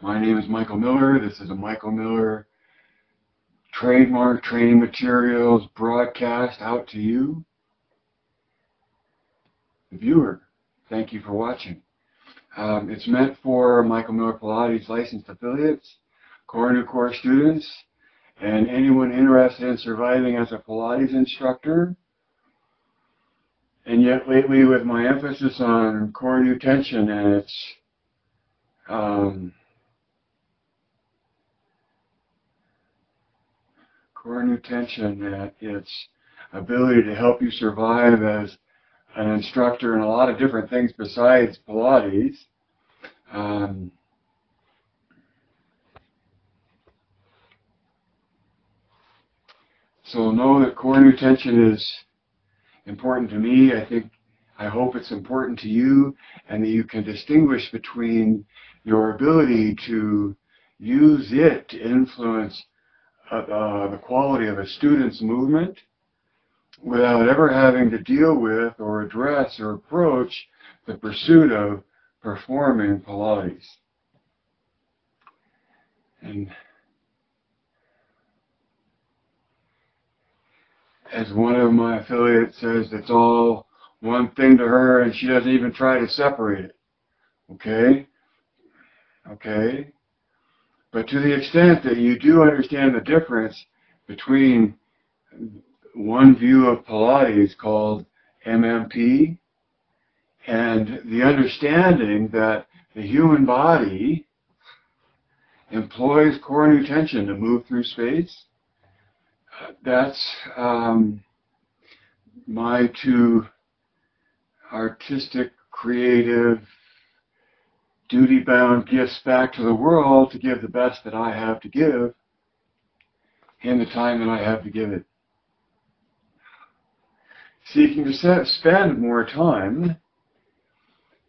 My name is Michael Miller. This is a Michael Miller trademark training materials broadcast out to you, the viewer. Thank you for watching. It's meant for Michael Miller Pilates licensed affiliates, core new core students, and anyone interested in surviving as a Pilates instructor. And yet lately, with my emphasis on core new tension and its core new tension and its ability to help you survive as an instructor in a lot of different things besides Pilates. So know that core new tension is important to me. I hope it's important to you, and that you can distinguish between your ability to use it to influence the quality of a student's movement without ever having to deal with or address or approach the pursuit of performing Pilates. And as one of my affiliates says, it's all one thing to her and she doesn't even try to separate it. Okay? Okay? But to the extent that you do understand the difference between one view of Pilates called MMP and the understanding that the human body employs core new tension to move through space, that's my two artistic, creative, duty-bound gifts back to the world to give the best that I have to give in the time that I have to give it. Seeking to spend more time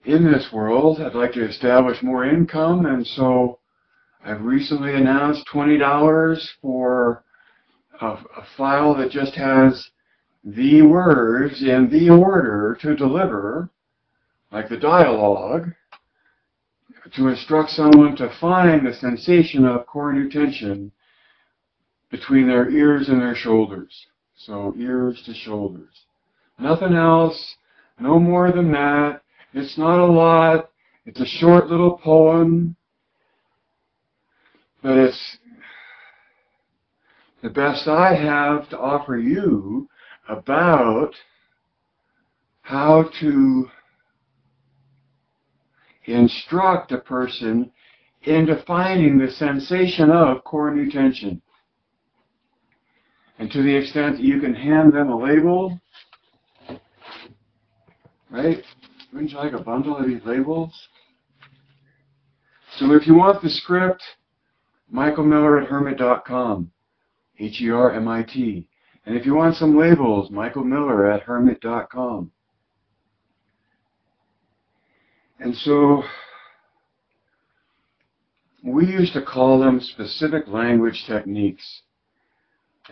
in this world, I'd like to establish more income, and so I've recently announced $20 for a file that just has the words in the order to deliver, like the dialogue, to instruct someone to find the sensation of core new tension between their ears and their shoulders. So ears to shoulders. Nothing else, no more than that. It's not a lot. It's a short little poem, but it's the best I have to offer you about how to instruct a person into finding the sensation of core new tension. And to the extent that you can hand them a label, right? Wouldn't you like a bundle of these labels? So if you want the script, michaelmillerhermit.com, Hermit. And if you want some labels, michaelmiller@hermit.com. And so we used to call them specific language techniques.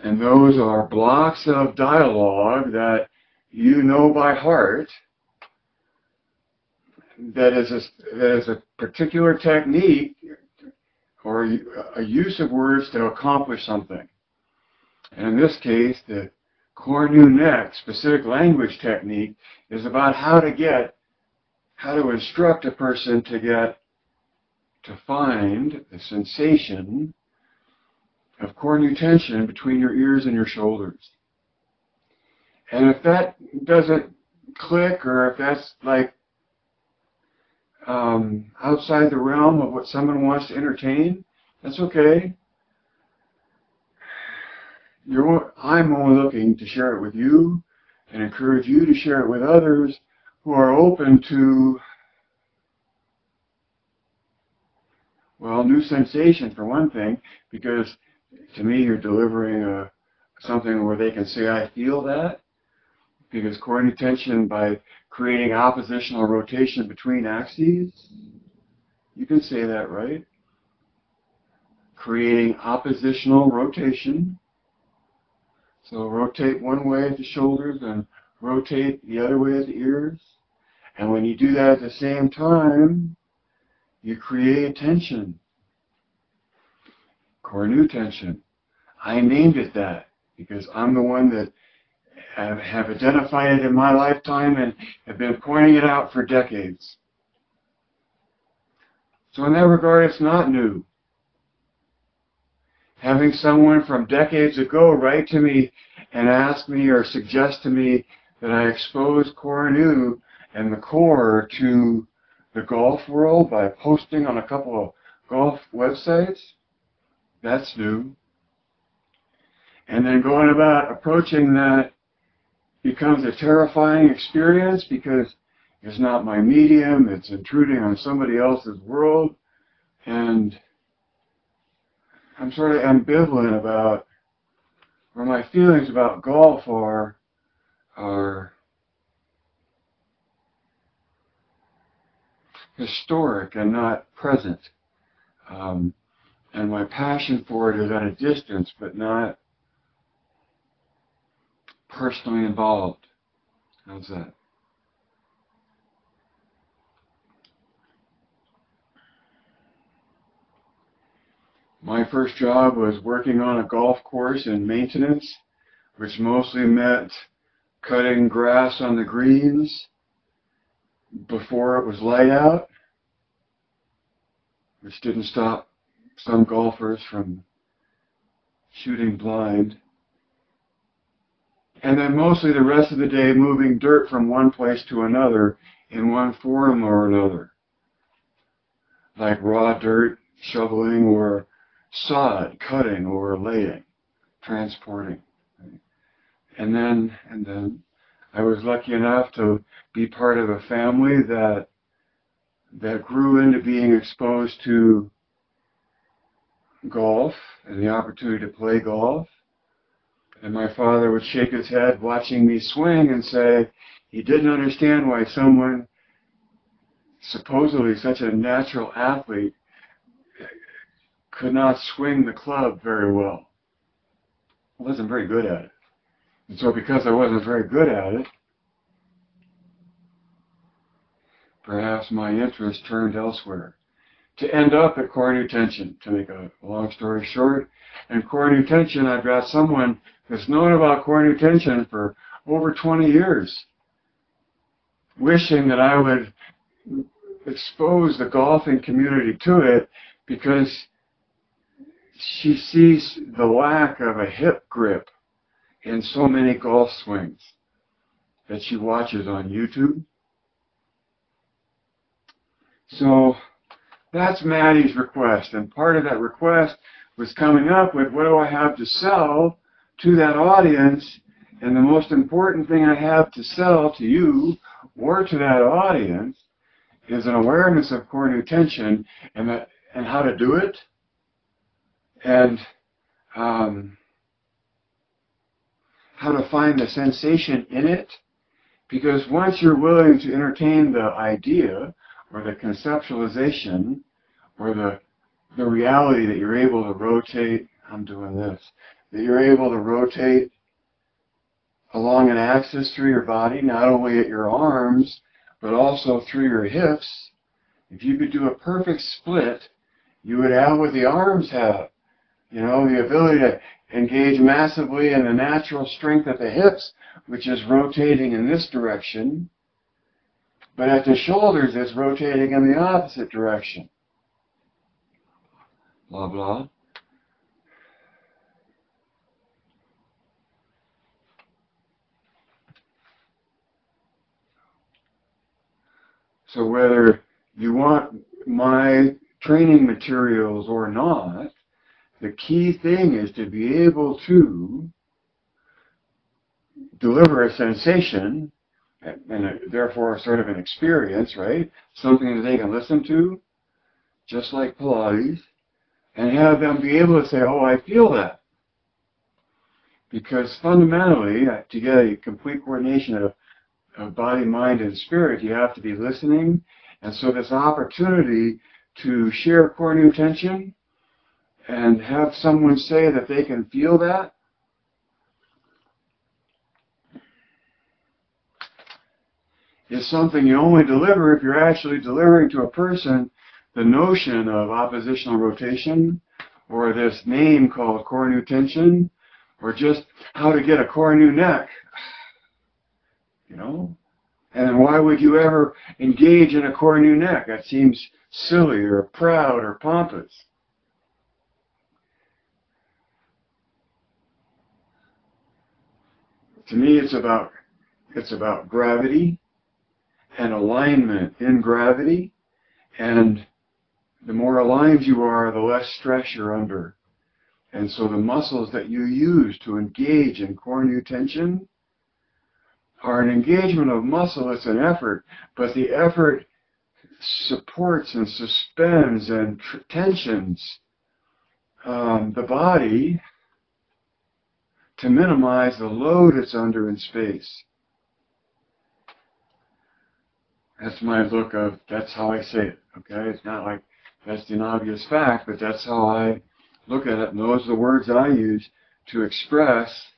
And those are blocks of dialogue that you know by heart that is a particular technique or a use of words to accomplish something. And in this case, the core new neck specific language technique is about how to instruct a person to find the sensation of core new tension between your ears and your shoulders. And if that doesn't click, or if that's like outside the realm of what someone wants to entertain, that's okay. I'm only looking to share it with you and encourage you to share it with others who are open to, well, new sensation for one thing, because to me you're delivering something where they can say, I feel that, because core new tension, by creating oppositional rotation between axes, you can say that, right? Creating oppositional rotation. So rotate one way at the shoulders and rotate the other way at the ears. And when you do that at the same time, you create tension. core new tension. I named it that because I'm the one that have identified it in my lifetime and have been pointing it out for decades. So in that regard, it's not new. Having someone from decades ago write to me and ask me or suggest to me that I expose core new and the core to the golf world by posting on a couple of golf websites, that's new. And then going about approaching that becomes a terrifying experience because it's not my medium, it's intruding on somebody else's world, and I'm sort of ambivalent about, or my feelings about golf are historic and not present. And my passion for it is at a distance, but not personally involved. How's that? My first job was working on a golf course in maintenance, which mostly meant cutting grass on the greens before it was light out, which didn't stop some golfers from shooting blind. And then mostly the rest of the day moving dirt from one place to another in one form or another, like raw dirt shoveling or sod cutting or laying, transporting. And then I was lucky enough to be part of a family that grew into being exposed to golf and the opportunity to play golf. And my father would shake his head watching me swing and say he didn't understand why someone supposedly such a natural athlete could not swing the club very well. I wasn't very good at it. And so because I wasn't very good at it, perhaps my interest turned elsewhere, to end up at core new tension, to make a long story short. And core new tension, I've got someone that's known about core new tension for over 20 years, wishing that I would expose the golfing community to it because she sees the lack of a hip grip in so many golf swings that she watches on YouTube. So that's Maddie's request, and part of that request was coming up with what do I have to sell to that audience, and the most important thing I have to sell to you or to that audience is an awareness of core new tension and how to do it, and how to find the sensation in it. Because once you're willing to entertain the idea or the conceptualization or the reality that you're able to rotate, I'm doing this, that you're able to rotate along an axis through your body, not only at your arms, but also through your hips. If you could do a perfect split, you would have what the arms have. You know, the ability to engage massively in the natural strength at the hips, which is rotating in this direction, but at the shoulders, it's rotating in the opposite direction. Blah, blah. So whether you want my training materials or not, the key thing is to be able to deliver a sensation and therefore sort of an experience, right? Something that they can listen to, just like Pilates, and have them be able to say, oh, I feel that. Because fundamentally, to get a complete coordination of body, mind, and spirit, you have to be listening. And so this opportunity to share core new tension and have someone say that they can feel that, is something you only deliver if you're actually delivering to a person the notion of oppositional rotation or this name called core new tension, or just how to get a core new neck, you know? And why would you ever engage in a core new neck? That seems silly or proud or pompous. To me, it's about gravity and alignment in gravity, and the more aligned you are, the less stress you're under. And so the muscles that you use to engage in core new tension are an engagement of muscle. It's an effort, but the effort supports and suspends and tensions the body to minimize the load it's under in space. That's my look of, that's how I say it, okay? It's not like that's an obvious fact, but that's how I look at it, and those are the words that I use to express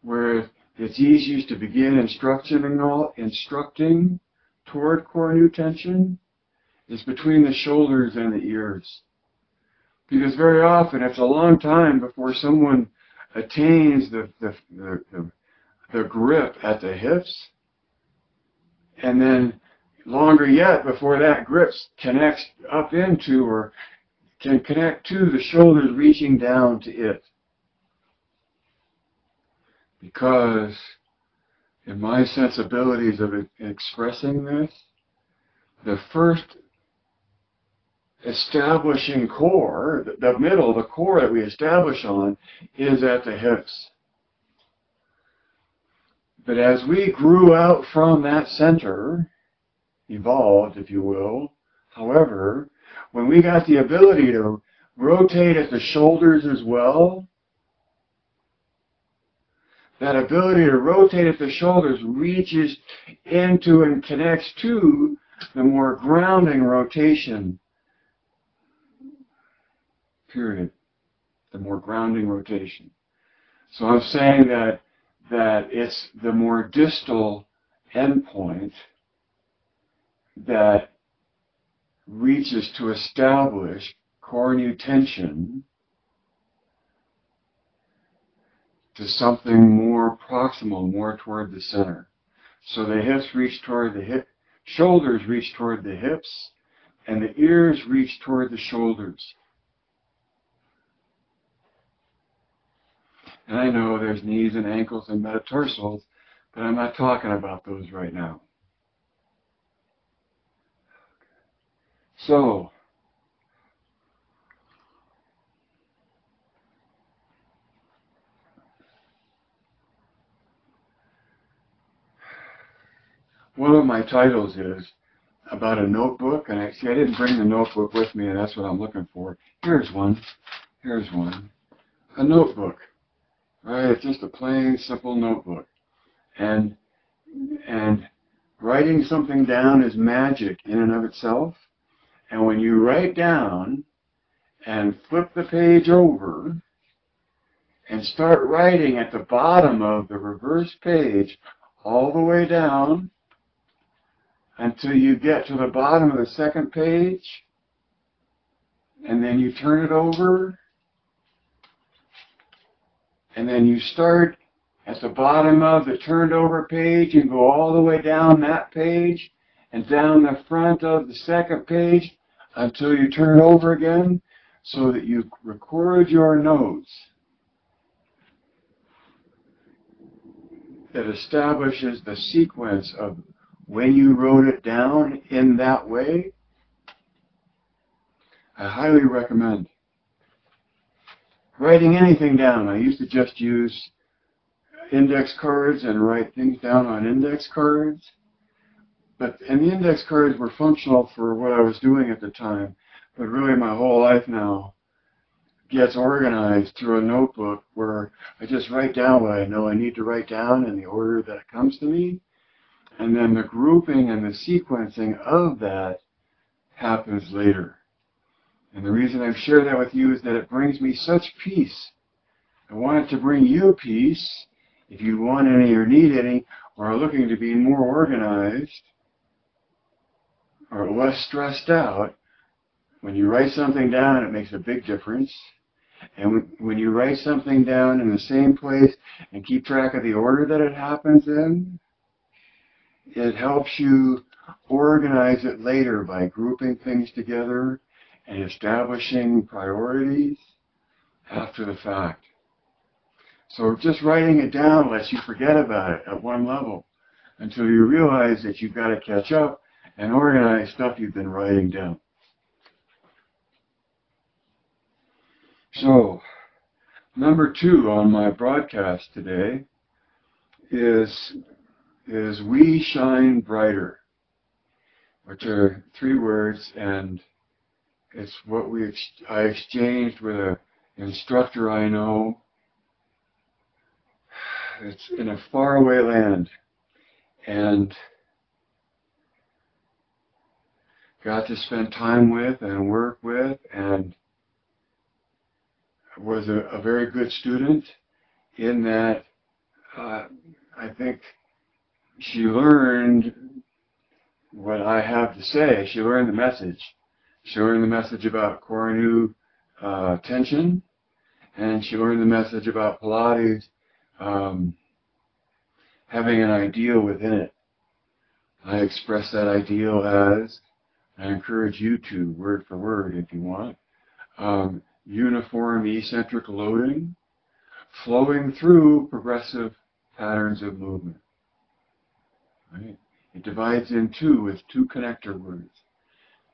where it's easiest to begin instructing toward core new tension is between the shoulders and the ears. Because very often it's a long time before someone attains the grip at the hips, and then longer yet before that grip connects up into or can connect to the shoulders reaching down to it. Because in my sensibilities of expressing this, the first establishing core, the middle, the core that we establish on, is at the hips. But as we grew out from that center, evolved, if you will, however, when we got the ability to rotate at the shoulders as well, that ability to rotate at the shoulders reaches into and connects to the more grounding rotation period, the more grounding rotation. So I'm saying that it's the more distal endpoint that reaches to establish core new tension to something more proximal, more toward the center. So the hips reach toward the shoulders reach toward the hips, and the ears reach toward the shoulders. And I know there's knees and ankles and metatarsals, but I'm not talking about those right now. So, one of my titles is about a notebook, and I didn't bring the notebook with me, and that's what I'm looking for. Here's one. Here's one. A notebook. Right? It's just a plain, simple notebook. And writing something down is magic in and of itself. And when you write down and flip the page over and start writing at the bottom of the reverse page all the way down until you get to the bottom of the second page, and then you turn it over, and then you start at the bottom of the turned over page and go all the way down that page and down the front of the second page until you turn over again, so that you record your notes that establishes the sequence of when you wrote it down in that way. I highly recommend writing anything down. I used to just use index cards and write things down on index cards. And the index cards were functional for what I was doing at the time. But really my whole life now gets organized through a notebook where I just write down what I know I need to write down in the order that it comes to me. And then the grouping and the sequencing of that happens later. And the reason I've shared that with you is that it brings me such peace. I want it to bring you peace if you want any or need any, or are looking to be more organized or less stressed out. when you write something down, it makes a big difference. And when you write something down in the same place and keep track of the order that it happens in, it helps you organize it later by grouping things together and establishing priorities after the fact. So just writing it down lets you forget about it at one level until you realize that you've got to catch up and organize stuff you've been writing down. So, number 2 on my broadcast today is We Shine Brighter, which are 3 words, and it's what I exchanged with an instructor I know. It's in a faraway land, and got to spend time with and work with, and was a very good student in that I think she learned what I have to say. She learned the message. She learned the message about Cornu tension, and she learned the message about Pilates having an ideal within it. I express that ideal as, I encourage you to, word for word if you want, uniform eccentric loading, flowing through progressive patterns of movement. Right? It divides in 2 with 2 connector words.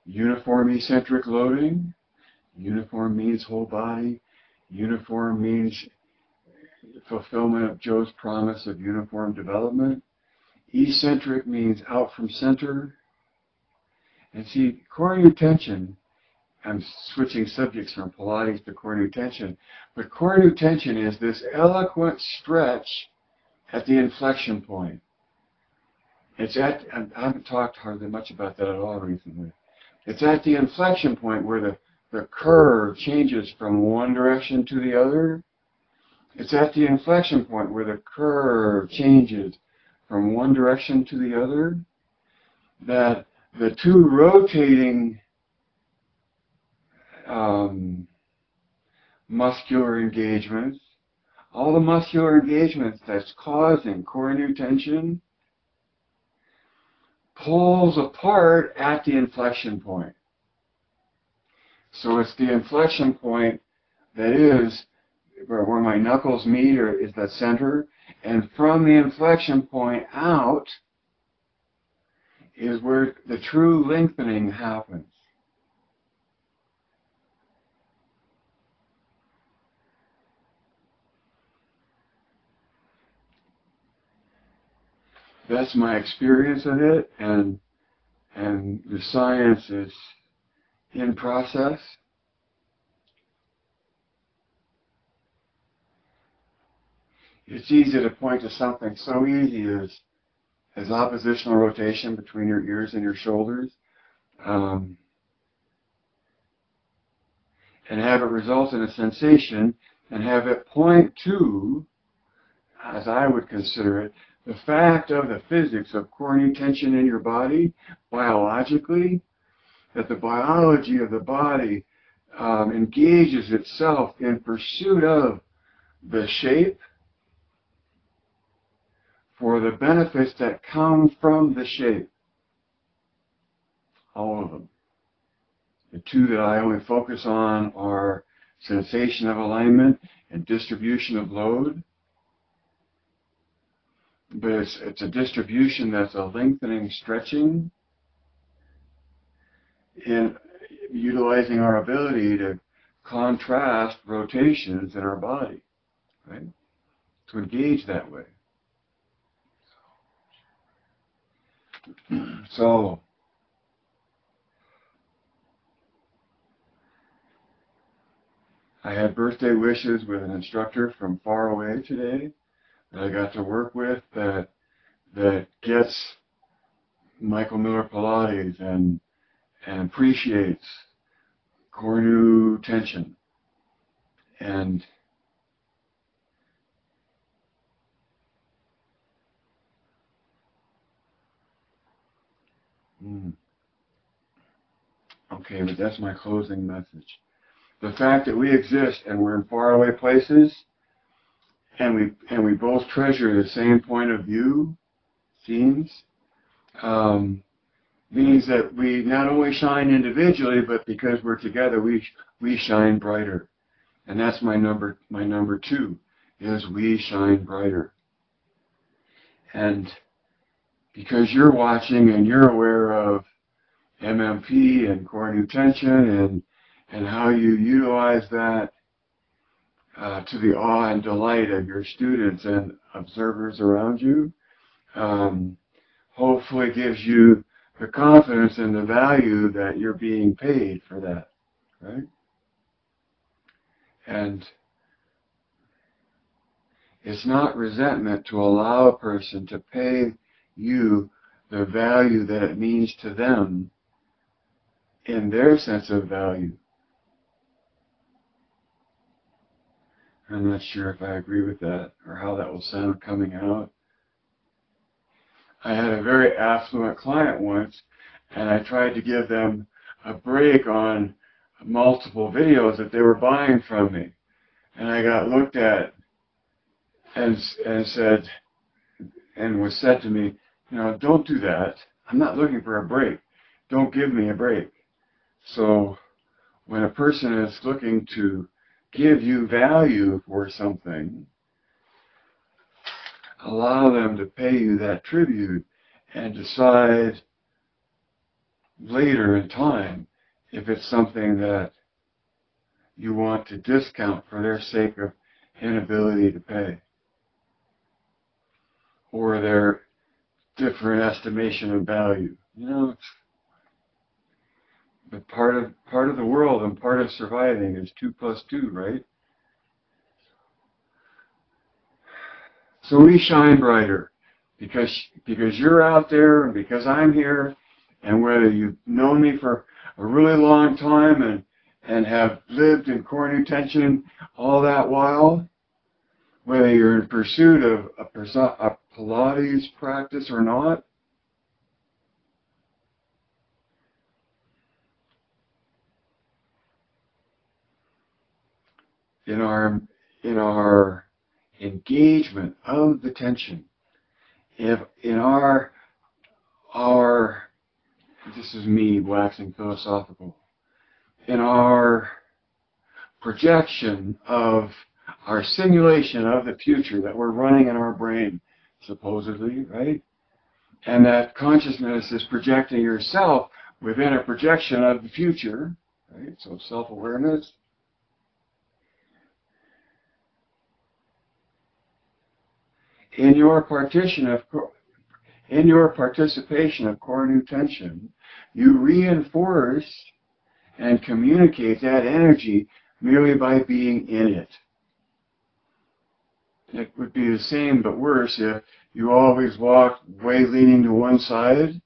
Uniform eccentric loading. Uniform means whole body. Uniform means fulfillment of Joe's promise of uniform development. Eccentric means out from center. And see, Cornu tension, I'm switching subjects from Pilates to Cornu tension, but Cornu tension is this eloquent stretch at the inflection point. I haven't talked hardly much about that at all recently. It's at the inflection point where the curve changes from one direction to the other. It's at the inflection point where the curve changes from one direction to the other that the 2 rotating muscular engagements, all the muscular engagements that's causing Cornu tension, pulls apart at the inflection point. So it's the inflection point that is where my knuckles meet, or is the center, and from the inflection point out is where the true lengthening happens. That's my experience of it, and the science is in process. It's easy to point to something so easy as oppositional rotation between your ears and your shoulders, and have it result in a sensation, and have it point to, as I would consider it, the fact of the physics of Cornu tension in your body, biologically, that the biology of the body engages itself in pursuit of the shape for the benefits that come from the shape. All of them. The 2 that I only focus on are sensation of alignment and distribution of load. But it's a distribution that's a lengthening, stretching, in utilizing our ability to contrast rotations in our body, right? To engage that way. So, I had birthday wishes with an instructor from far away today that I got to work with that gets Michael Miller Pilates and appreciates Cornu tension. And Okay, but that's my closing message. The fact that we exist and we're in faraway places, and we both treasure the same point of view, seems, means that we not only shine individually, but because we're together, we shine brighter. And that's my number two, is we shine brighter. And because you're watching and you're aware of MMP and core new tension and how you utilize that to the awe and delight of your students and observers around you, hopefully gives you the confidence and the value that you're being paid for that, right? And it's not resentment to allow a person to pay you the value that it means to them in their sense of value. I'm not sure if I agree with that or how that will sound coming out. I had a very affluent client once, and I tried to give them a break on multiple videos that they were buying from me. And I got looked at and said, and was said to me, you know, don't do that. I'm not looking for a break. Don't give me a break. So when a person is looking to give you value for something, allow them to pay you that tribute and decide later in time if it's something that you want to discount for their sake of inability to pay or their different estimation of value. You know, but part of the world and part of surviving is 2 + 2, right? So we shine brighter because you're out there and because I'm here, and whether you've known me for a really long time and have lived in core new tension all that while, whether you're in pursuit of a Pilates practice or not, in our engagement of the tension, if in our this is me waxing philosophical, in our projection of our simulation of the future that we're running in our brain, supposedly, right? And that consciousness is projecting yourself within a projection of the future, right? So self-awareness. In your participation of core new tension, you reinforce and communicate that energy merely by being in it. It would be the same but worse if you always walked way leaning to one side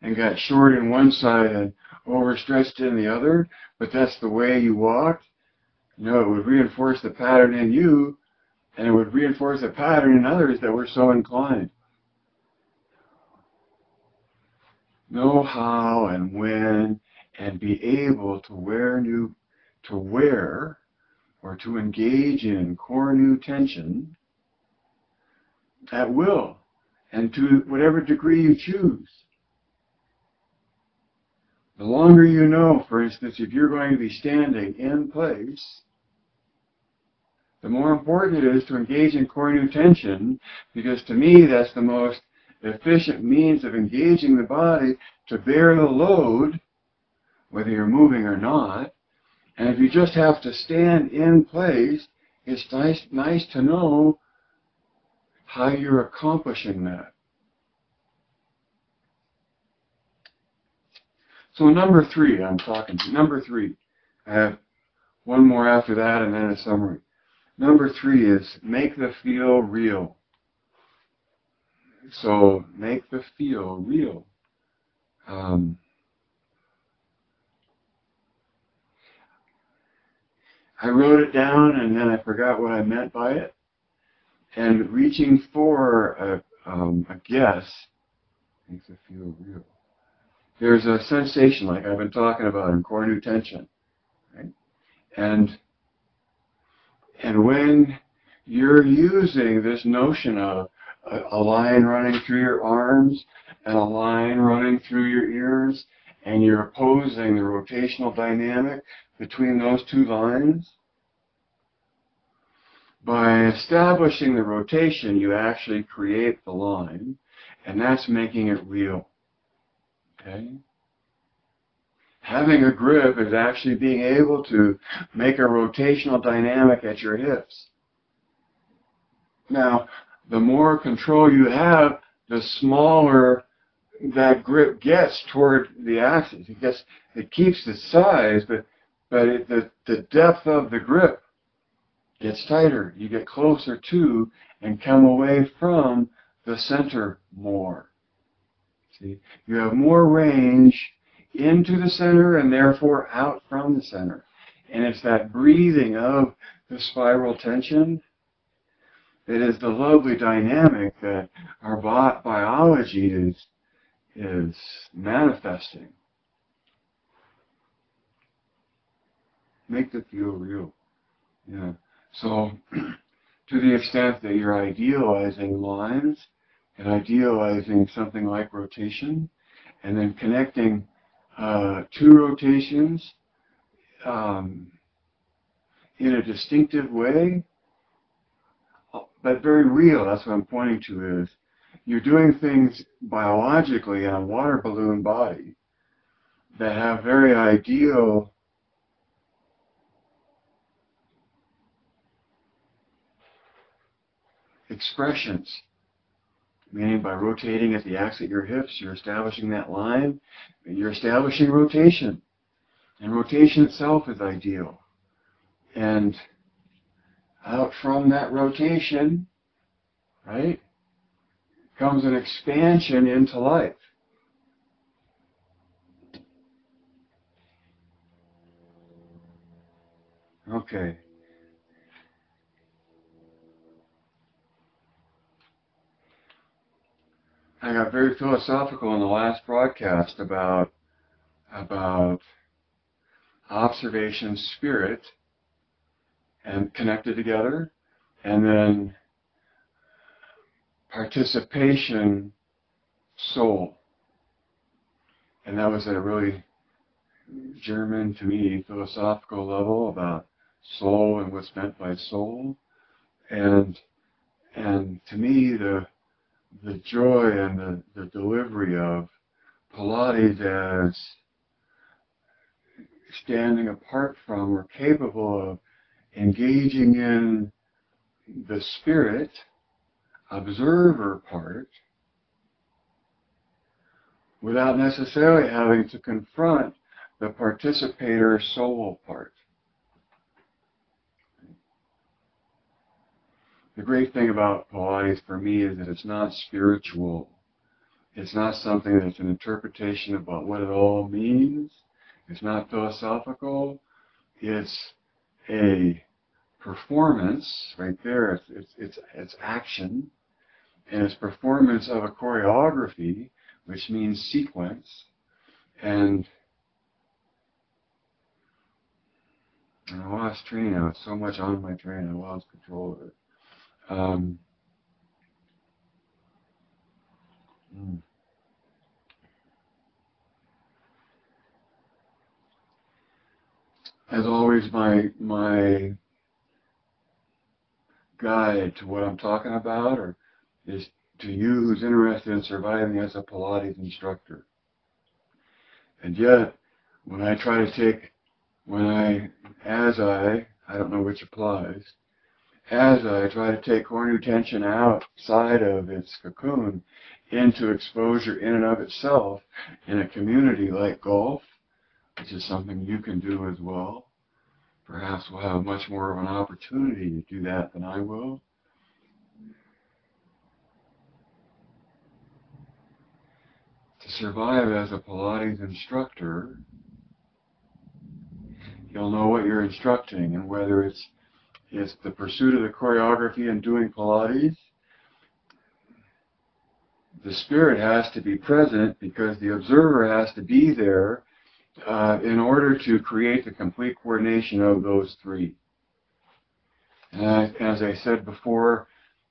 and got short in one side and overstretched in the other, but that's the way you walked. You know, it would reinforce the pattern in you, and it would reinforce the pattern in others that were so inclined. Know how and when and be able to wear or to engage in core new tension at will and to whatever degree you choose. The longer you know, for instance, if you're going to be standing in place, the more important it is to engage in core new tension, because to me that's the most efficient means of engaging the body to bear the load, whether you're moving or not. And if you just have to stand in place, it's nice to know how you're accomplishing that. So number 3, I'm talking to. Number 3. I have one more after that and then a summary. Number 3 is make the feel real. So make the feel real. I wrote it down and then I forgot what I meant by it. And reaching for a guess makes it feel real. there's a sensation like I've been talking about in core new tension, right? And when you're using this notion of a line running through your arms and a line running through your ears, and you're opposing the rotational dynamic between those two lines, by establishing the rotation, you actually create the line, and that's making it real. Okay? Having a grip is actually being able to make a rotational dynamic at your hips. Now, the more control you have, the smaller that grip gets toward the axis. It keeps its size, but the depth of the grip gets tighter. You get closer to and come away from the center more. See, you have more range into the center and therefore out from the center. And it's that breathing of the spiral tension that is the lovely dynamic that our biology is manifesting. Make it feel real. Yeah. So, to the extent that you're idealizing lines and idealizing something like rotation, and then connecting two rotations in a distinctive way, but very real, that's what I'm pointing to, is you're doing things biologically in a water balloon body that have very ideal expressions. Meaning by rotating at the axis of your hips, you're establishing that line, and you're establishing rotation. And rotation itself is ideal. And out from that rotation, right, comes an expansion into life. Okay. I got very philosophical in the last broadcast about observation spirit and connected together, and then participation soul. And that was at a really German, to me, philosophical level about soul and what's meant by soul. And to me, the joy and the delivery of Pilates as standing apart from or capable of engaging in the spirit, observer part, without necessarily having to confront the participator soul part. The great thing about Pilates for me is that it's not spiritual. It's not something that's an interpretation about what it all means. It's not philosophical. It's a performance right there. It's action, and it's performance of a choreography, which means sequence. And I lost train. I was so much on my train, I lost control of it. As always, my guide to what I'm talking about, or is to you who's interested in surviving as a Pilates instructor. And yet, when I try to take, I don't know which applies, as I try to take core new tension outside of its cocoon into exposure in and of itself in a community like golf, which is something you can do as well. Perhaps we'll have much more of an opportunity to do that than I will. To survive as a Pilates instructor, you'll know what you're instructing, and whether it's the pursuit of the choreography and doing Pilates, the spirit has to be present because the observer has to be there in order to create the complete coordination of those three. And as I said before,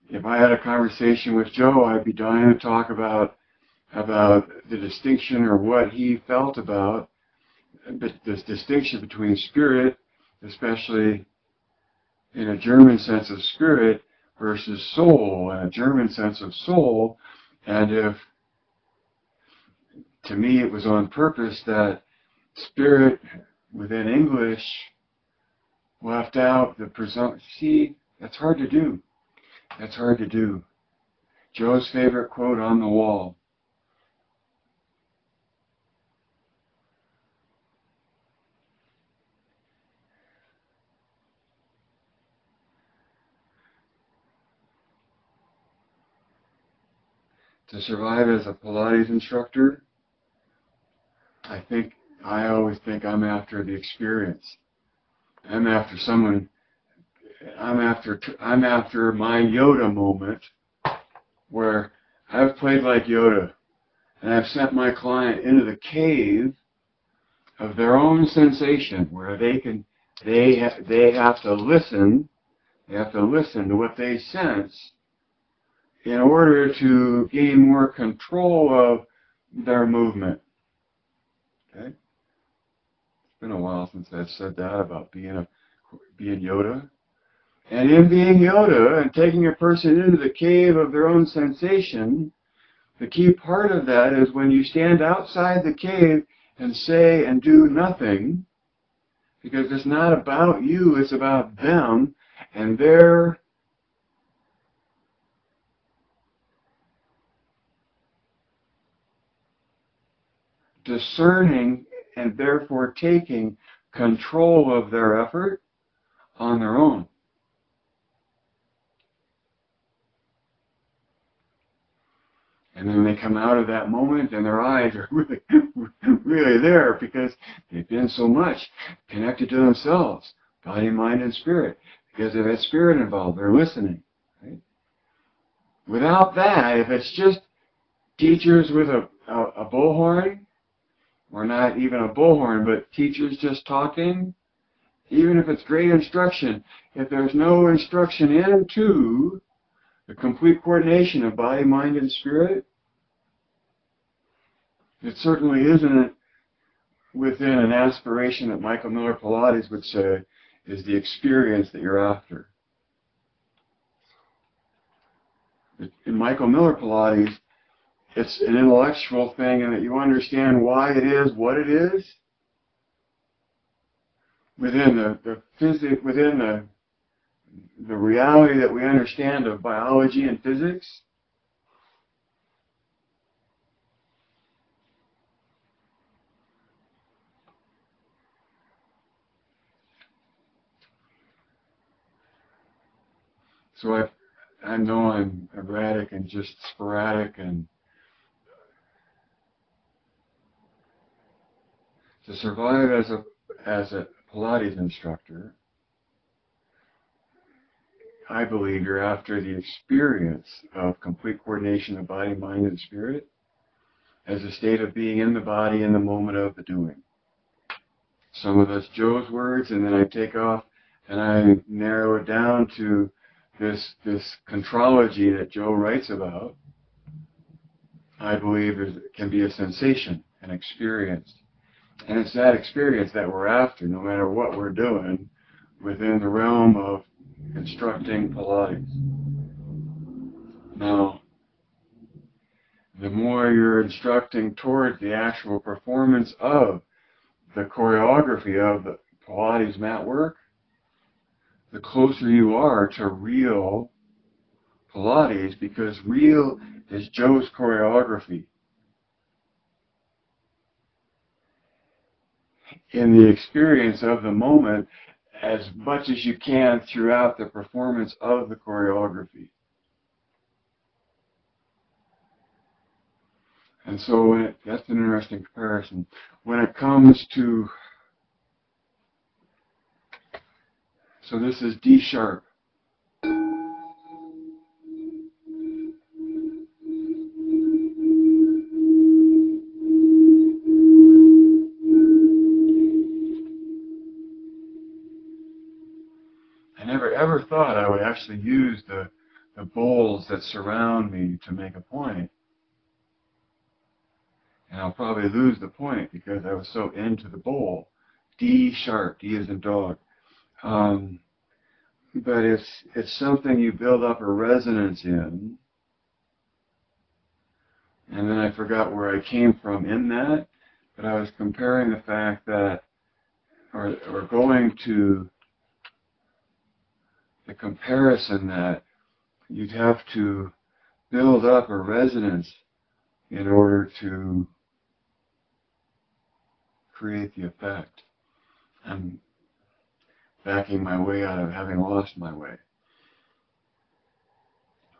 if I had a conversation with Joe, I'd be dying to talk about the distinction or what he felt about this distinction between spirit, especially in a German sense of spirit, versus soul, in a German sense of soul. And if, to me, it was on purpose that spirit within English left out the presumption. See, that's hard to do. That's hard to do. Joe's favorite quote on the wall. To survive as a Pilates instructor, I always think I'm after the experience. I'm after someone. I'm after my Yoda moment, where I've played like Yoda, and I've sent my client into the cave of their own sensation, where they have to listen. They have to listen to what they sense in order to gain more control of their movement. Okay? It's been a while since I've said that about being Yoda. And in being Yoda and taking a person into the cave of their own sensation, the key part of that is when you stand outside the cave and say and do nothing, because it's not about you, it's about them and their discerning and therefore taking control of their effort on their own. And then they come out of that moment and their eyes are really, really there because they've been so much connected to themselves, body, mind, and spirit. Because of that spirit involved, they're listening. Right? Without that, if it's just teachers with a bullhorn, or not even a bullhorn, but teachers just talking, even if it's great instruction, if there's no instruction into the complete coordination of body, mind, and spirit, it certainly isn't within an aspiration that Michael Miller Pilates would say is the experience that you're after. In Michael Miller Pilates, it's an intellectual thing and that you understand why it is what it is within the reality that we understand of biology and physics. So I know I'm erratic and just sporadic, and to survive as a Pilates instructor, I believe you're after the experience of complete coordination of body, mind, and spirit as a state of being in the body in the moment of the doing. Some of that's Joe's words, and then I take off and I narrow it down to this contrology that Joe writes about. I believe it can be a sensation, an experience. And it's that experience that we're after, no matter what we're doing, within the realm of instructing Pilates. Now, the more you're instructing toward the actual performance of the choreography of the Pilates mat work, the closer you are to real Pilates, because real is Joe's choreography. In the experience of the moment, as much as you can throughout the performance of the choreography. And so that's an interesting comparison. When it comes to, so this is D sharp. never ever thought I would actually use the bowls that surround me to make a point. And I'll probably lose the point because I was so into the bowl. D sharp, D as in dog. But it's something you build up a resonance in. And then I forgot where I came from in that, but I was comparing the fact that, or going to the comparison that you'd have to build up a resonance in order to create the effect. I'm backing my way out of having lost my way.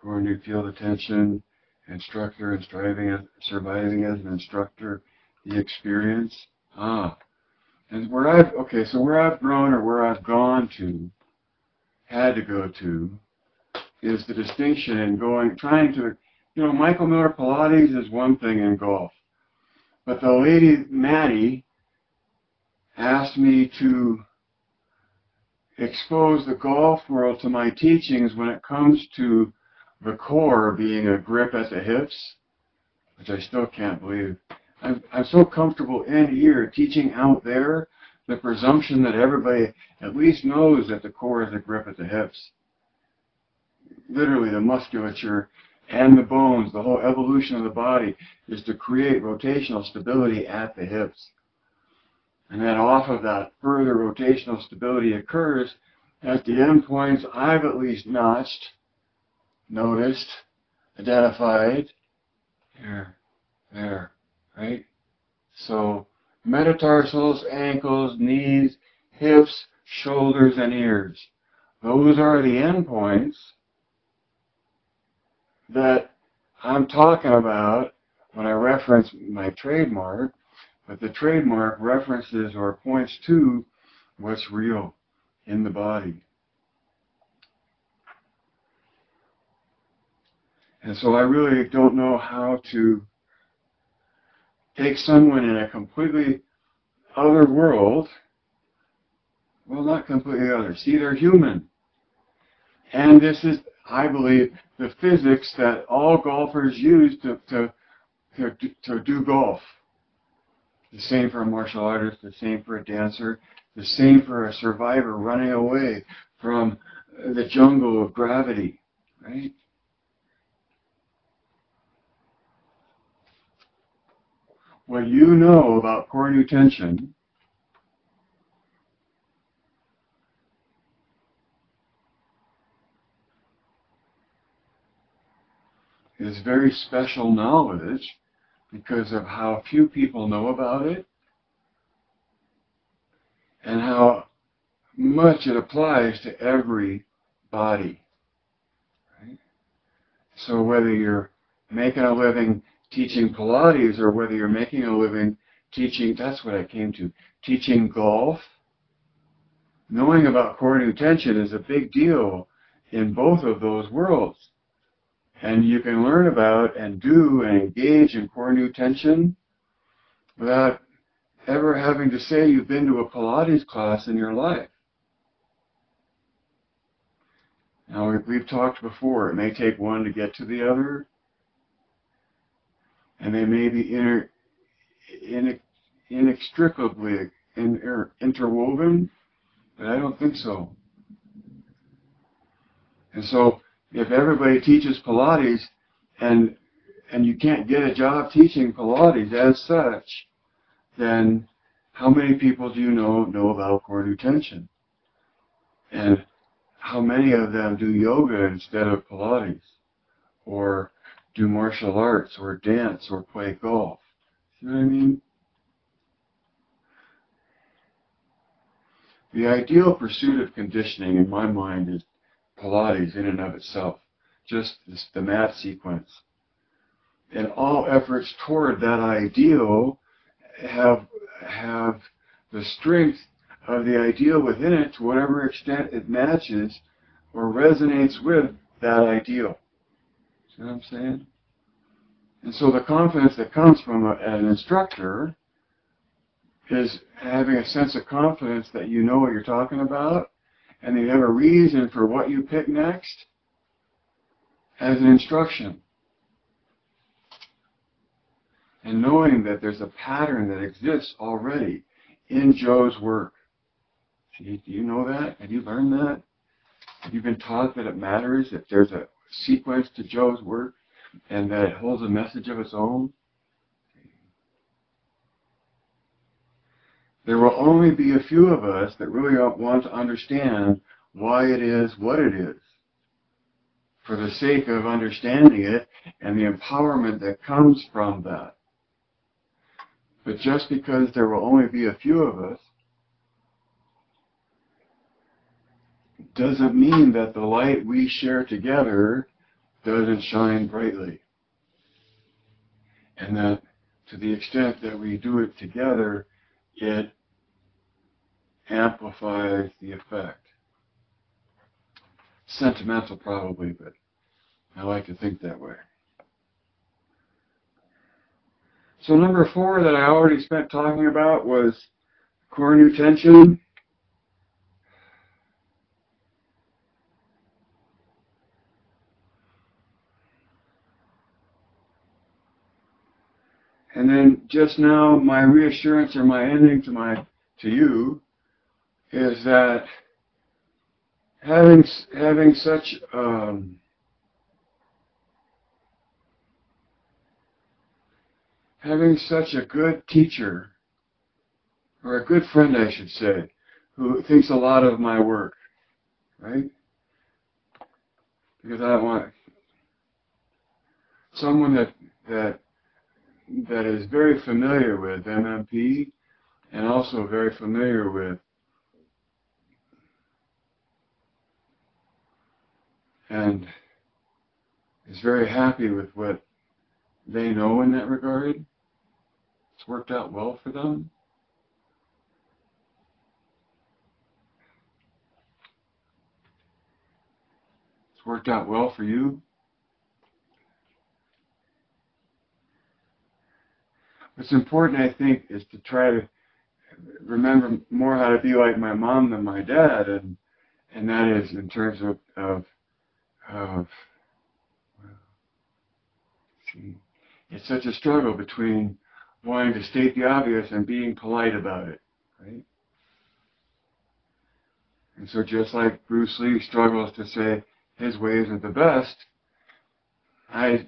Coordinated field attention, instructor and surviving as an instructor, the experience. And where I've grown or where I've gone to, had to go to, is the distinction in trying to, Michael Miller Pilates is one thing in golf. But the lady, Maddie, asked me to expose the golf world to my teachings when it comes to the core being a grip at the hips, which I still can't believe. I'm so comfortable in here teaching out there, the presumption that everybody at least knows that the core is a grip at the hips. Literally, the musculature and the bones, the whole evolution of the body is to create rotational stability at the hips. And then off of that, further rotational stability occurs at the end points I've at least notched, noticed, identified. There, right? So, metatarsals, ankles, knees, hips, shoulders, and ears. Those are the endpoints that I'm talking about when I reference my trademark, but the trademark references or points to what's real in the body. And so I really don't know how to take someone in a completely other world, well, not completely other. See, they're human. And this is, I believe, the physics that all golfers use to do golf. The same for a martial artist, the same for a dancer, the same for a survivor running away from the jungle of gravity, right? What you know about core new tension is very special knowledge because of how few people know about it and how much it applies to every body. Right? So whether you're making a living teaching Pilates or whether you're making a living teaching, that's what I came to, teaching golf, knowing about core new tension is a big deal in both of those worlds. And you can learn about and do and engage in core new tension without ever having to say you've been to a Pilates class in your life. Now, we've talked before, it may take one to get to the other, and they may be inextricably interwoven, but I don't think so. And so, if everybody teaches Pilates and you can't get a job teaching Pilates as such, then how many people do you know about core new tension? And how many of them do yoga instead of Pilates? Or do martial arts or dance or play golf? You know what I mean? The ideal pursuit of conditioning in my mind is Pilates in and of itself, just the mat sequence. And all efforts toward that ideal have the strength of the ideal within it to whatever extent it matches or resonates with that ideal. See what I'm saying? And so the confidence that comes from an instructor is having a sense of confidence that you know what you're talking about and you have a reason for what you pick next as an instruction. And knowing that there's a pattern that exists already in Joe's work. Do you know that? Have you learned that? Have you been taught that it matters, that there's a sequence to Joe's work, and that it holds a message of its own? There will only be a few of us that really want to understand why it is what it is, for the sake of understanding it and the empowerment that comes from that. But just because there will only be a few of us doesn't mean that the light we share together doesn't shine brightly. And that to the extent that we do it together, it amplifies the effect. Sentimental probably, but I like to think that way. So number 4 that I already spent talking about was core new tension. And then just now, my reassurance or my ending to you is that having such a good teacher, or a good friend, I should say, who thinks a lot of my work, right? Because I want someone that is very familiar with MMP and also very familiar with and is very happy with what they know in that regard. It's worked out well for them. It's worked out well for you. What's important, I think, is to try to remember more how to be like my mom than my dad, and that is in terms of it's such a struggle between wanting to state the obvious and being polite about it, right? And so just like Bruce Lee struggles to say his way isn't the best, I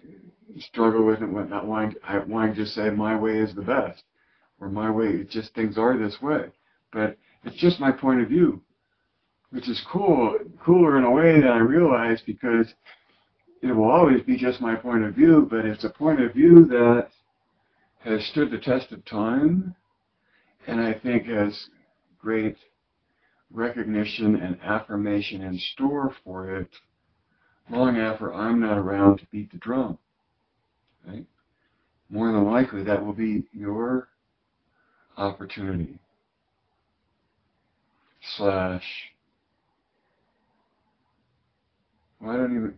struggle with it when not wanting to say my way is the best, or my way, it's just things are this way. But it's just my point of view, which is cooler in a way than I realize, because it will always be just my point of view, but it's a point of view that has stood the test of time, and I think has great recognition and affirmation in store for it long after I'm not around to beat the drum. Right? More than likely, that will be your opportunity / well, I don't even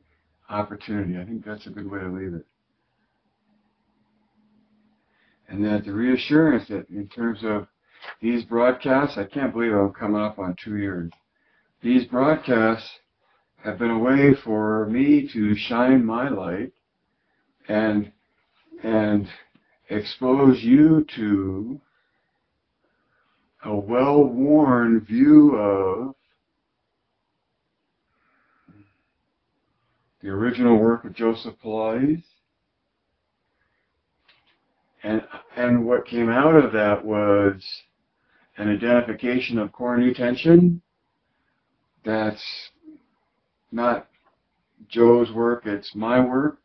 opportunity. I think that's a good way to leave it. And that the reassurance that in terms of these broadcasts, I can't believe I'm coming up on 2 years. These broadcasts have been a way for me to shine my light and expose you to a well-worn view of the original work of Joseph Pilates. And what came out of that was an identification of core new tension. That's not Joe's work, it's my work,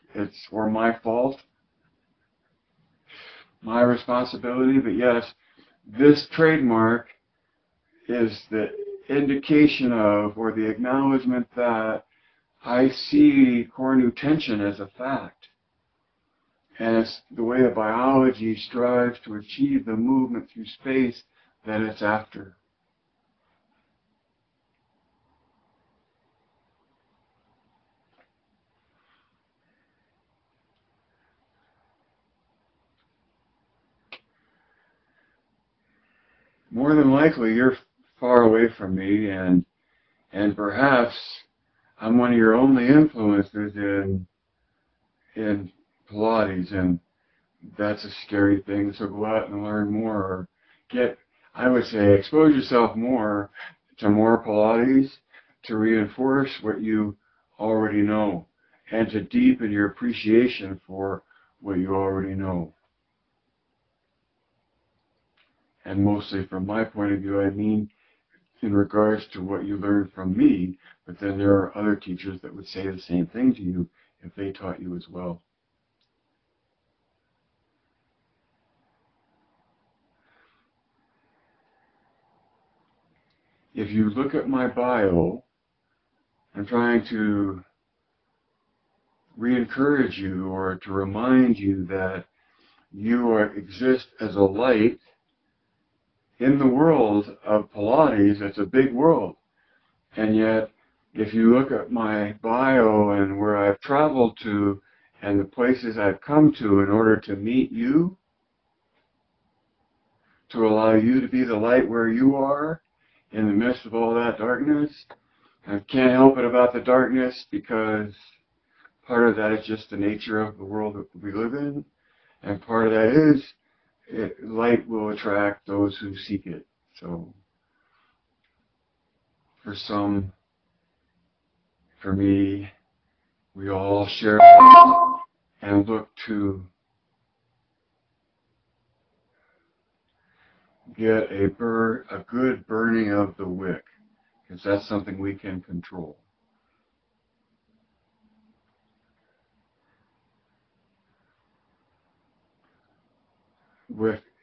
or my fault, my responsibility. But yes, this trademark is the indication of, or the acknowledgement that I see core new tension as a fact. And it's the way that biology strives to achieve the movement through space that it's after. More than likely, you're far away from me, and And perhaps I'm one of your only influences in Pilates, and that's a scary thing. So go out and learn more, or I would say, expose yourself more to more Pilates to reinforce what you already know and to deepen your appreciation for what you already know. And mostly from my point of view, I mean in regards to what you learned from me, but then there are other teachers that would say the same thing to you if they taught you as well. If you look at my bio, I'm trying to re-encourage you or to remind you that you exist as a light in the world of Pilates. It's a big world. And yet, if you look at my bio and where I've traveled to and the places I've come to in order to meet you, to allow you to be the light where you are in the midst of all that darkness, I can't help it about the darkness because part of that is just the nature of the world that we live in, and part of that is light will attract those who seek it. So for me, we all share light and look to get a good burning of the wick, because that's something we can control.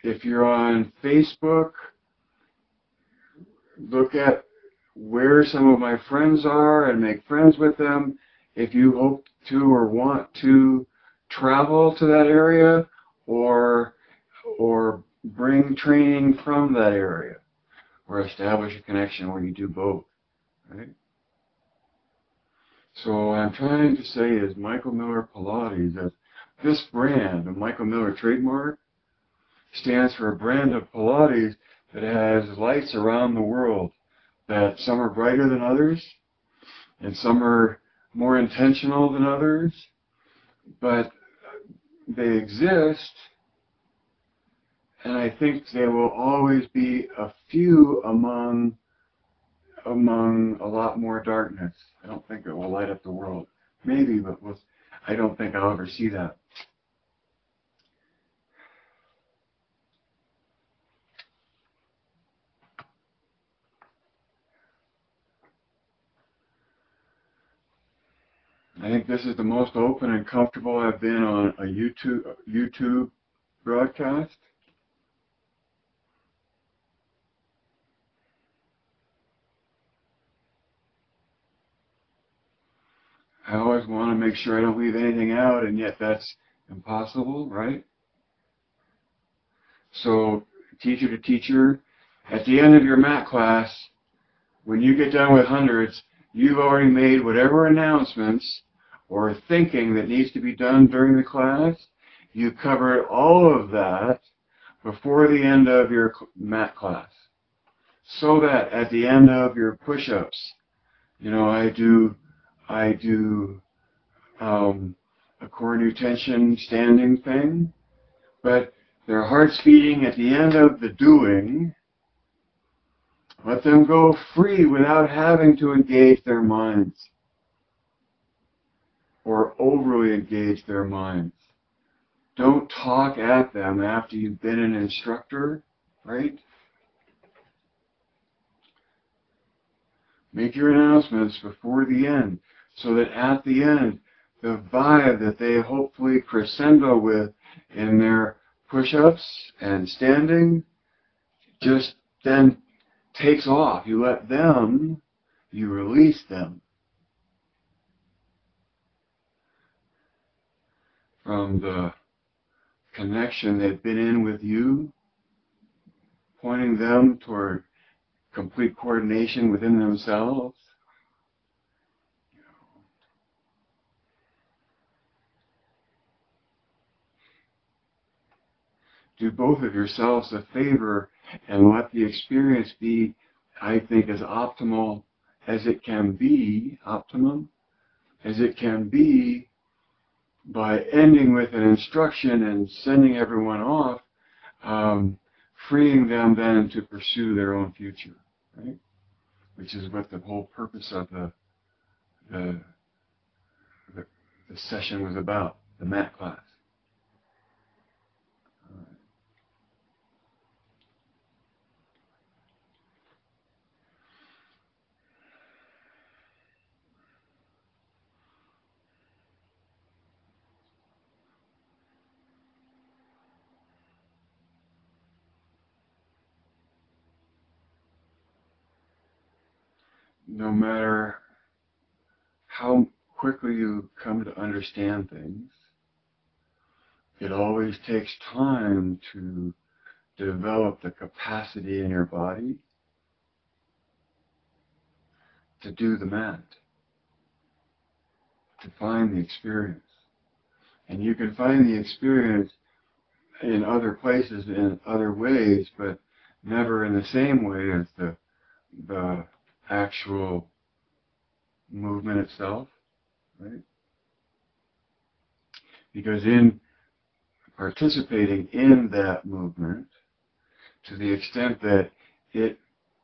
If you're on Facebook, look at where some of my friends are and make friends with them. If you hope to or want to travel to that area or bring training from that area, or establish a connection where you do both, right? So what I'm trying to say is Michael Miller Pilates, that this brand, the Michael Miller trademark, stands for a brand of Pilates that has lights around the world, that some are brighter than others, and some are more intentional than others, but they exist, and I think there will always be a few among a lot more darkness. I don't think it will light up the world. Maybe, but I don't think I'll ever see that. I think this is the most open and comfortable I've been on a YouTube broadcast. I always want to make sure I don't leave anything out, and yet that's impossible, right? So, teacher to teacher, at the end of your mat class, when you get done with hundreds, you've already made whatever announcements or thinking that needs to be done during the class. You covered all of that before the end of your mat class, so that at the end of your push-ups, I do a core new tension standing thing, but their heart's beating at the end of the doing. Let them go free without having to engage their minds or overly engage their minds. Don't talk at them after you've been an instructor, right? Make your announcements before the end, so that at the end, the vibe that they hopefully crescendo with in their push-ups and standing just then takes off. You let them, you release them from the connection they've been in with you, pointing them toward complete coordination within themselves. Do both of yourselves a favor and let the experience be, I think, as optimal as it can be, optimum as it can be, by ending with an instruction and sending everyone off, freeing them then to pursue their own future, right? Which is what the whole purpose of the, the session was about, the mat class. No matter how quickly you come to understand things, it always takes time to develop the capacity in your body to do the mat, to find the experience. And you can find the experience in other places, in other ways, but never in the same way as the actual movement itself, right? Because in participating in that movement, to the extent that it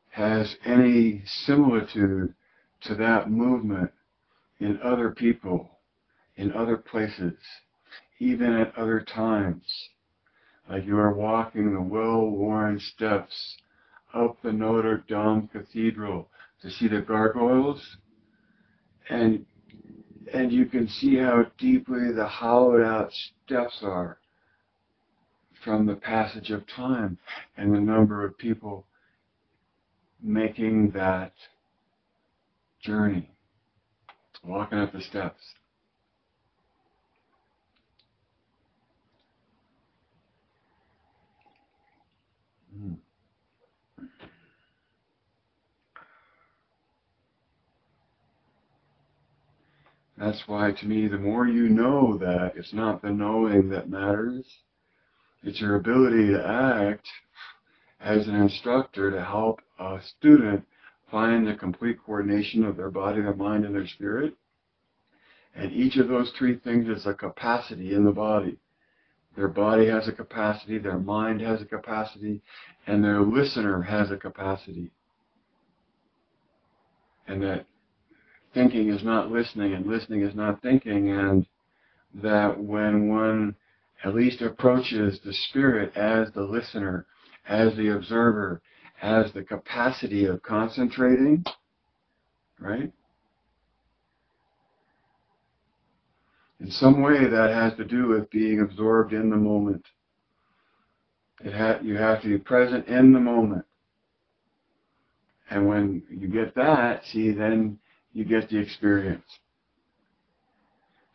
has any similitude to that movement in other people, in other places, even at other times, like you are walking the well-worn steps up the Notre Dame Cathedral to see the gargoyles, and you can see how deeply the hollowed out steps are from the passage of time and the number of people making that journey, walking up the steps. That's why, to me, the more you know that, it's not the knowing that matters. It's your ability to act as an instructor to help a student find the complete coordination of their body, their mind, and their spirit. And each of those three things is a capacity in the body. Their body has a capacity, their mind has a capacity, and their listener has a capacity. And that thinking is not listening, and listening is not thinking, and that when one at least approaches the spirit as the listener, as the observer, as the capacity of concentrating, right? In some way that has to do with being absorbed in the moment. You have to be present in the moment. And when you get that, see, then you get the experience.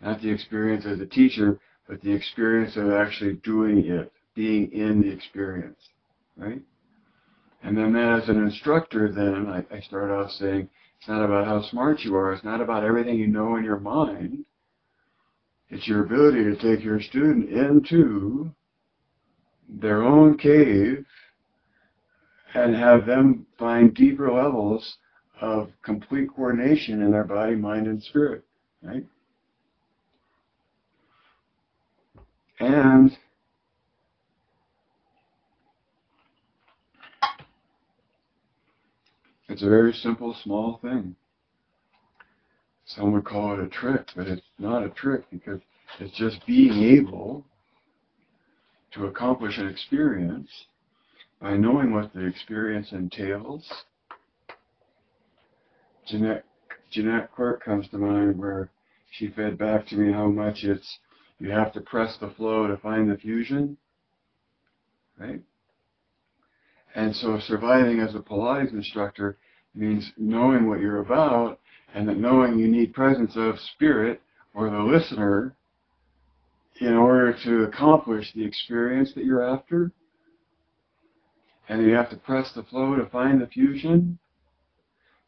Not the experience as a teacher, but the experience of actually doing it, being in the experience, right? And then as an instructor, then I start off saying, it's not about how smart you are, it's not about everything you know in your mind, it's your ability to take your student into their own cave and have them find deeper levels of complete coordination in their body, mind, and spirit, right? And it's a very simple, small thing. Some would call it a trick, but it's not a trick because it's just being able to accomplish an experience by knowing what the experience entails. Jeanette Quirk comes to mind, where she fed back to me how much it's, you have to press the flow to find the fusion, right? And so surviving as a Pilates instructor means knowing what you're about, and that knowing you need presence of spirit or the listener in order to accomplish the experience that you're after. And you have to press the flow to find the fusion.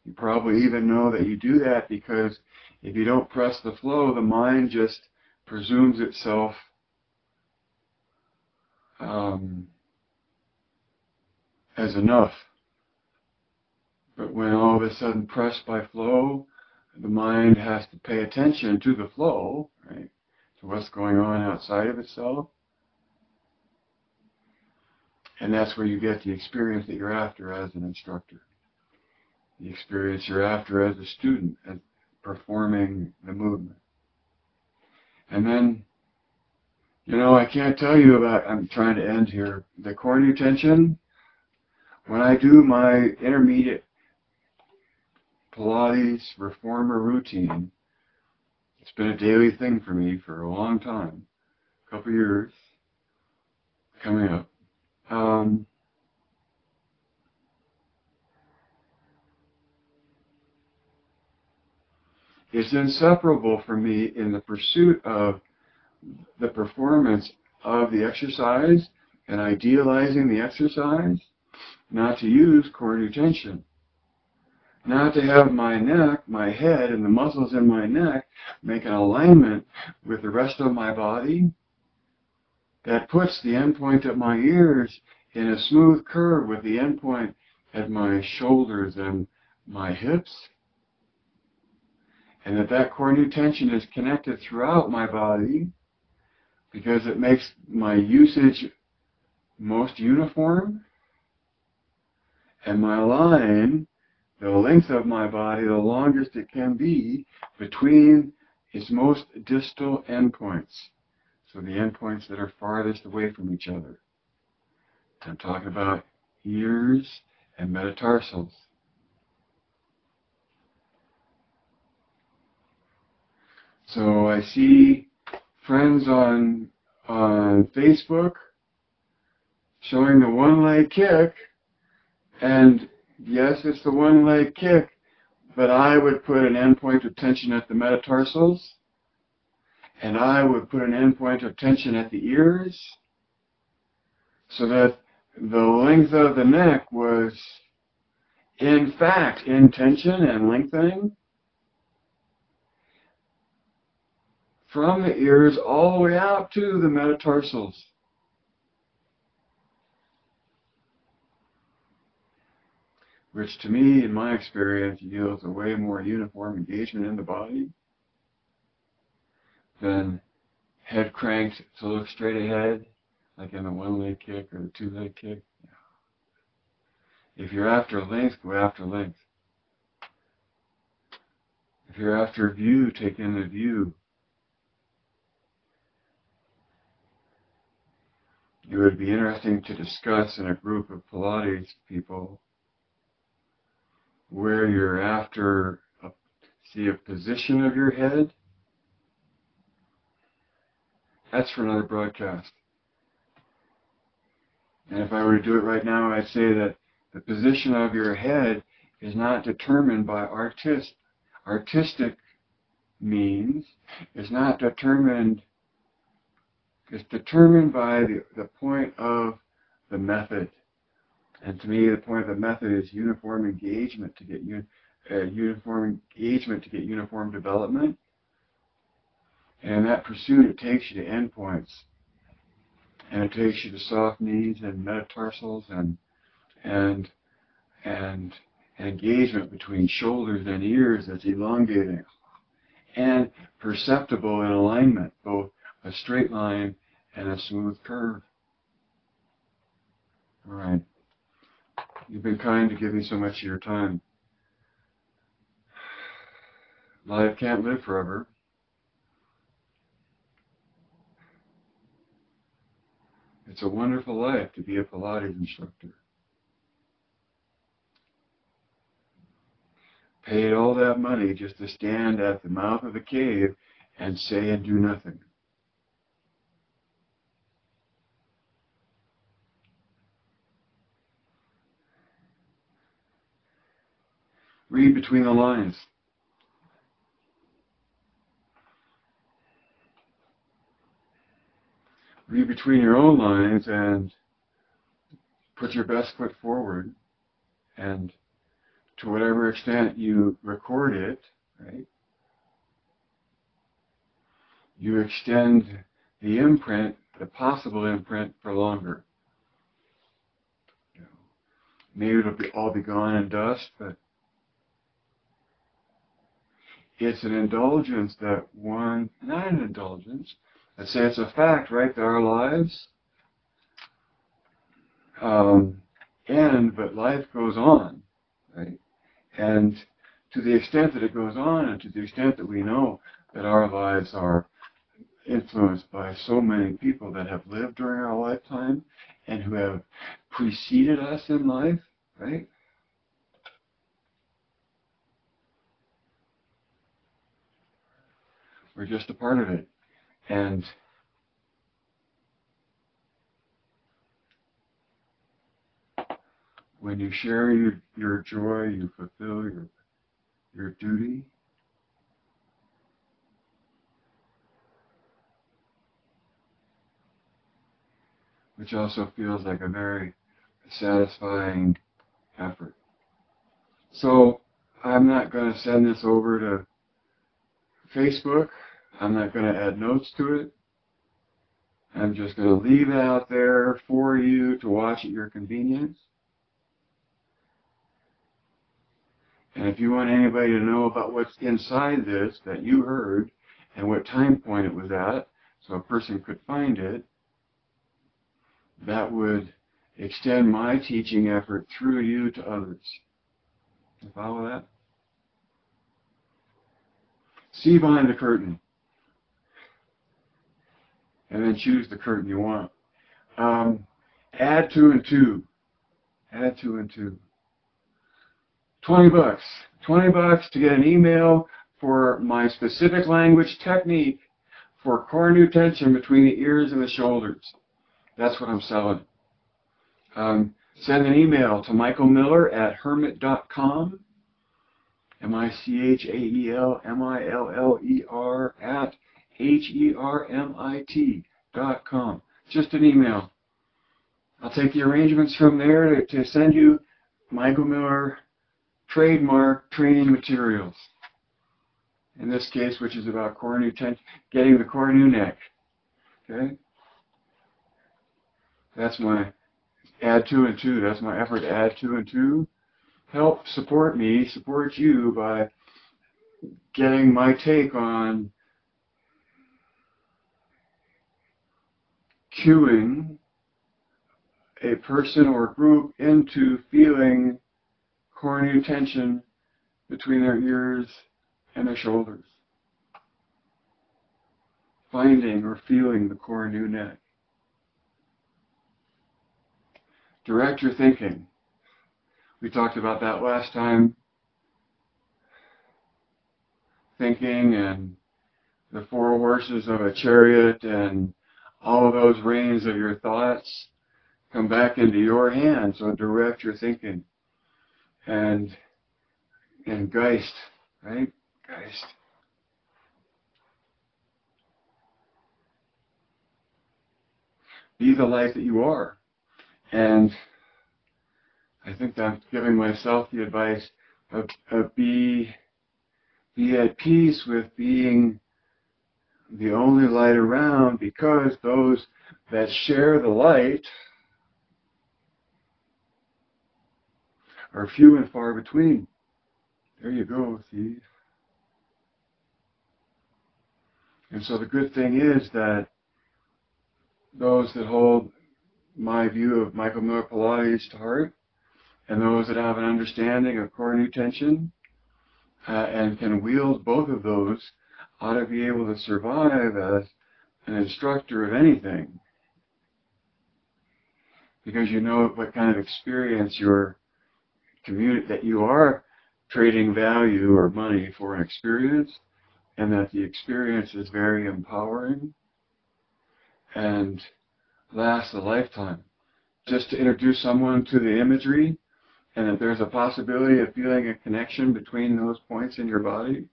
You probably even know that you do that because if you don't press the flow, the mind just presumes itself as enough. But when all of a sudden pressed by flow, the mind has to pay attention to the flow, right? To what's going on outside of itself. And that's where you get the experience that you're after as an instructor. The experience you're after as a student, as performing the movement. And then, I can't tell you about, I'm trying to end here, the core tension. When I do my intermediate Pilates reformer routine, it's been a daily thing for me for a long time, a couple years coming up. It's inseparable for me in the pursuit of the performance of the exercise and idealizing the exercise, not to use core tension. Not to have my neck, my head, and the muscles in my neck make an alignment with the rest of my body that puts the endpoint of my ears in a smooth curve with the endpoint at my shoulders and my hips, and that core tension is connected throughout my body because it makes my usage most uniform, and my line, the length of my body, the longest it can be between its most distal endpoints. So the endpoints that are farthest away from each other. I'm talking about ears and metatarsals. So I see friends on Facebook showing the one-leg kick, and yes, it's the one-leg kick, but I would put an endpoint of tension at the metatarsals, and I would put an endpoint of tension at the ears, so that the length of the neck was, in fact, in tension and lengthening from the ears all the way out to the metatarsals. Which to me, in my experience, yields a way more uniform engagement in the body than head cranked to look straight ahead, like in the one-leg kick or the two-leg kick. If you're after length, go after length. If you're after view, take in the view. It would be interesting to discuss in a group of Pilates people where you're after see a position of your head. That's for another broadcast. And if I were to do it right now, I'd say that the position of your head is not determined by artistic means. It's not determined. It's determined by the point of the method. And to me, the point of the method is uniform engagement to get uniform development. And in that pursuit, it takes you to endpoints. And it takes you to soft knees and metatarsals and engagement between shoulders and ears that's elongating and perceptible in alignment, both a straight line and a smooth curve. All right. You've been kind to give me so much of your time. Life can't live forever. It's a wonderful life to be a Pilates instructor. Paid all that money just to stand at the mouth of the cave and say and do nothing. Read between the lines. Read between your own lines and put your best foot forward, and to whatever extent you record it, right, you extend the imprint, the possible imprint, for longer. Maybe it'll all be gone in dust, but it's an indulgence that one, not an indulgence, let's say it's a fact, right, that our lives end, but life goes on, right? And to the extent that it goes on, and to the extent that we know that our lives are influenced by so many people that have lived during our lifetime and who have preceded us in life, right? We're just a part of it. And when you share your joy, you fulfill your duty. Which also feels like a very satisfying effort. So I'm not going to send this over to Facebook. I'm not going to add notes to it. I'm just going to leave it out there for you to watch at your convenience. And if you want anybody to know about what's inside this that you heard and what time point it was at, so a person could find it, that would extend my teaching effort through you to others. You follow that? See behind the curtain, and then choose the curtain you want. Add two and two. Add two and two. $20. $20 to get an email for my specific language technique for core new tension between the ears and the shoulders. That's what I'm selling. Send an email to michaelmiller@hermit.com. michaelmiller@hermit.com. Just an email. I'll take the arrangements from there to send you Michael Miller trademark training materials. In this case, which is about core new tension, getting the core new neck. Okay? That's my add two and two. That's my effort to add two and two. Help support me, support you by getting my take on cueing a person or group into feeling core new tension between their ears and their shoulders. Finding or feeling the core new neck. Direct your thinking. We talked about that last time. Thinking and the four horses of a chariot and all of those reins of your thoughts come back into your hands. So direct your thinking. And Geist, right? Geist. Be the light that you are. And I think I'm giving myself the advice of be at peace with being the only light around, because those that share the light are few and far between. There you go, see? And so the good thing is that those that hold my view of Michael Miller Pilates to heart, and those that have an understanding of core new tension, and can wield both of those, ought to be able to survive as an instructor of anything. Because you know what kind of experience that you are trading value or money for an experience, and that the experience is very empowering and lasts a lifetime. Just to introduce someone to the imagery, and that there's a possibility of feeling a connection between those points in your body.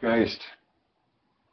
Geist.